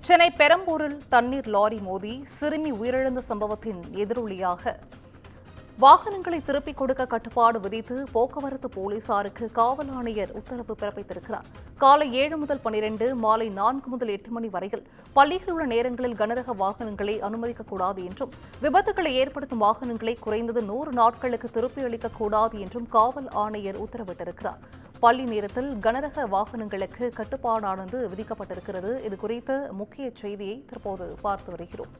சென்னை பெரம்பூரில் தண்ணீர் லாரி மோதி சிறுமி உயிரிழந்த சம்பவத்தின் எதிரொலியாக வாகனங்களை திருப்பிக் கொடுக்க கட்டுப்பாடு விதித்து போக்குவரத்து போலீசாருக்கு காவல் ஆணையர் உத்தரவு பிறப்பித்திருக்கிறார். காலை 7 முதல் 12, மாலை 4 முதல் 8 மணி வரையில் பள்ளிகள் உள்ள நேரங்களில் கனரக வாகனங்களை அனுமதிக்கக்கூடாது என்றும், விபத்துக்களை ஏற்படுத்தும் வாகனங்களை குறைந்தது 100 நாட்களுக்கு திருப்பி அளிக்கக்கூடாது என்றும் காவல் ஆணையர் உத்தரவிட்டிருக்கிறார். பள்ளி நேரத்தில் கனரக வாகனங்களுக்கு கட்டுப்பாடானது விதிக்கப்பட்டிருக்கிறது. இதுகுறித்த முக்கிய செய்தியை தற்போது பார்த்து வருகிறோம்.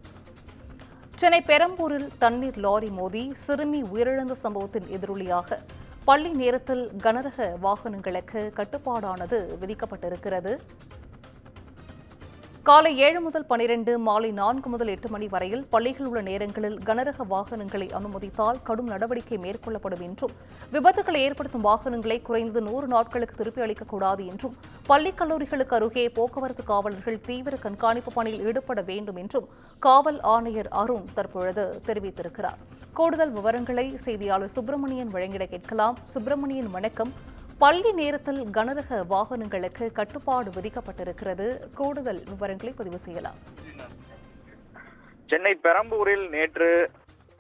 சென்னை பெரம்பூரில் தண்ணீர் லாரி மோதி சிறுமி உயிரிழந்த சம்பவத்தின் எதிரொலியாக பள்ளி நேரத்தில் கனரக வாகனங்களுக்கு கட்டுப்பாடானது விதிக்கப்பட்டிருக்கிறது. காலை 7 முதல் 12, மாலை 4 முதல் 8 மணி வரையில் பள்ளிகள் உள்ள நேரங்களில் கனரக வாகனங்களை அனுமதித்தால் கடும் நடவடிக்கை மேற்கொள்ளப்படும் என்றும், விபத்துக்களை ஏற்படுத்தும் வாகனங்களை குறைந்தது 100 நாட்களுக்கு திருப்பி அளிக்கக்கூடாது என்றும், பள்ளிக் கல்லூரிகளுக்கு அருகே போக்குவரத்து காவலர்கள் தீவிர கண்காணிப்பு பணியில் ஈடுபட வேண்டும் என்றும் காவல் ஆணையர் அருண் தற்பொழுது தெரிவித்திருக்கிறார். கூடுதல் விவரங்களை செய்தியாளர் சுப்பிரமணியன் வழங்கிட கேட்கலாம். சுப்பிரமணியன், வணக்கம். பள்ளி நேரத்தில் கனரக வாகனங்களுக்கு கட்டுப்பாடு விதிக்கப்பட்டிருக்கிறது. கூடுதல் விவரங்களை பதிவு செய்யலாம். சென்னை பெரம்பூரில் நேற்று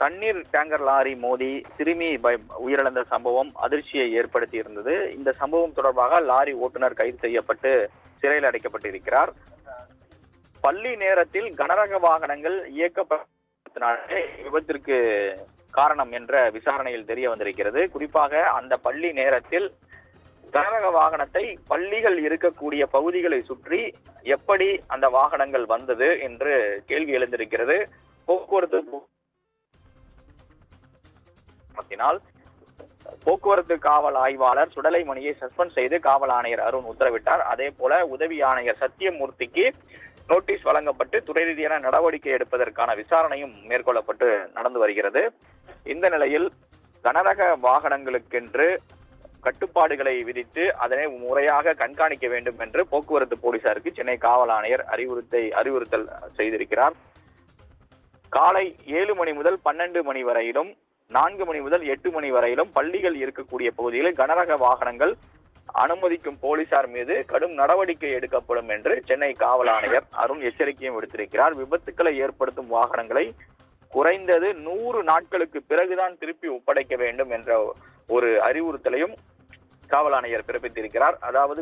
தண்ணீர் டேங்கர் லாரி மோதி சிறுமி உயிரிழந்த சம்பவம் அதிர்ச்சியை ஏற்படுத்தி இருந்தது. இந்த சம்பவம் தொடர்பாக லாரி ஓட்டுநர் கைது செய்யப்பட்டு சிறையில் அடைக்கப்பட்டிருக்கிறார். பள்ளி நேரத்தில் கனரக வாகனங்கள் இயக்கப்பட்டதனாலே விபத்திற்கு காரணம் என்ற விசாரணையில் தெரிய வந்திருக்கிறது. குறிப்பாக அந்த பள்ளி நேரத்தில் கனரக வாகனத்தை பள்ளிகள் இருக்கக்கூடிய பகுதிகளை சுற்றி எப்படி அந்த வாகனங்கள் வந்தது என்று கேள்வி எழுந்திருக்கிறது. போக்குவரத்து காவல் ஆய்வாளர் சுடலைமணியை சஸ்பெண்ட் செய்து காவல் ஆணையர் அருண் உத்தரவிட்டார். அதே போல உதவி ஆணையர் சத்தியமூர்த்திக்கு நோட்டீஸ் வழங்கப்பட்டு துறை ரீதியான நடவடிக்கை எடுப்பதற்கான விசாரணையும் மேற்கொள்ளப்பட்டு நடந்து வருகிறது. இந்த நிலையில் கனரக வாகனங்களுக்கென்று கட்டுப்பாடுகளை விதித்து அதனை முறையாக கண்காணிக்க வேண்டும் என்று போக்குவரத்து போலீசாருக்கு சென்னை காவல் ஆணையர் அறிவுறுத்தல் செய்திருக்கிறார். காலை 7 மணி முதல் 12 மணி வரையிலும், 4 மணி முதல் 8 மணி வரையிலும் பள்ளிகள் இருக்கக்கூடிய பகுதிகளில் கனரக வாகனங்கள் அனுமதிக்கும் போலீசார் மீது கடும் நடவடிக்கை எடுக்கப்படும் என்று சென்னை காவல் ஆணையர் அருண் எச்சரிக்கையும் விடுத்திருக்கிறார். விபத்துக்களை ஏற்படுத்தும் வாகனங்களை குறைந்தது 100 நாட்களுக்கு பிறகுதான் திருப்பி ஒப்படைக்க வேண்டும் என்ற ஒரு அறிவுறுத்தலையும் காவல் ஆணையர் பிறப்பித்திருக்கிறார். அதாவது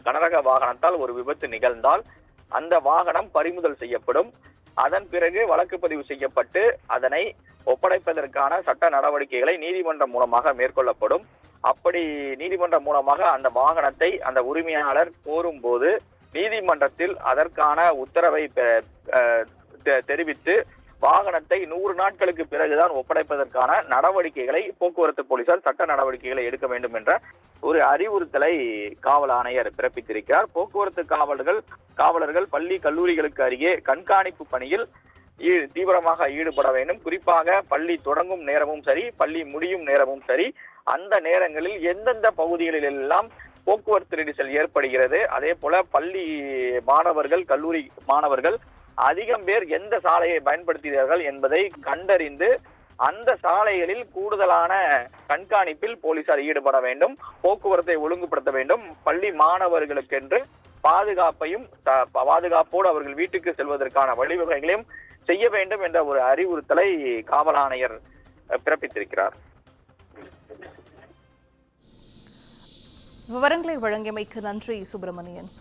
கனரக வாகனத்தால் ஒரு விபத்து நிகழ்ந்தால் அந்த வாகனம் பறிமுதல் செய்யப்படும். அதன் பிறகு வழக்கு பதிவு செய்யப்பட்டு அதனை ஒப்படைப்பதற்கான சட்ட நடவடிக்கைகளை நீதிமன்றம் மூலமாக மேற்கொள்ளப்படும். அப்படி நீதிமன்றம் மூலமாக அந்த வாகனத்தை அந்த உரிமையாளர் கோரும்போது நீதிமன்றத்தில் அதற்கான உத்தரவை தெரிவித்து வாகனத்தை 100 நாட்களுக்கு பிறகுதான் ஒப்படைப்பதற்கான நடவடிக்கைகளை போக்குவரத்து போலீசார் சட்ட நடவடிக்கைகளை எடுக்க வேண்டும் என்ற ஒரு அறிவுறுத்தலை காவல் ஆணையர் பிறப்பித்திருக்கிறார். போக்குவரத்து காவலர்கள் பள்ளி கல்லூரிகளுக்கு அருகே கண்காணிப்பு பணியில் தீவிரமாக ஈடுபட வேண்டும். குறிப்பாக பள்ளி தொடங்கும் நேரமும் சரி, பள்ளி முடியும் நேரமும் சரி, அந்த நேரங்களில் எந்தெந்த பகுதிகளில் எல்லாம் போக்குவரத்து நெரிசல் ஏற்படுகிறது, அதே போல பள்ளி மாணவர்கள், கல்லூரி மாணவர்கள் அதிகம் பேர் எந்த சாலையை பயன்படுத்துகிறார்கள் என்பதை கண்டறிந்து அந்த சாலைகளில் கூடுதலான கண்காணிப்பில் போலீசார் ஈடுபட வேண்டும். போக்குவரத்தை ஒழுங்குபடுத்த வேண்டும். பள்ளி மாணவர்களுக்கென்று பாதுகாப்போடு அவர்கள் வீட்டுக்கு செல்வதற்கான வழிவகைகளையும் செய்ய வேண்டும் என்ற ஒரு அறிவுறுத்தலை காவல் ஆணையர் பிறப்பித்திருக்கிறார். விவரங்களை வழங்கியமைக்கு நன்றி சுப்பிரமணியன்.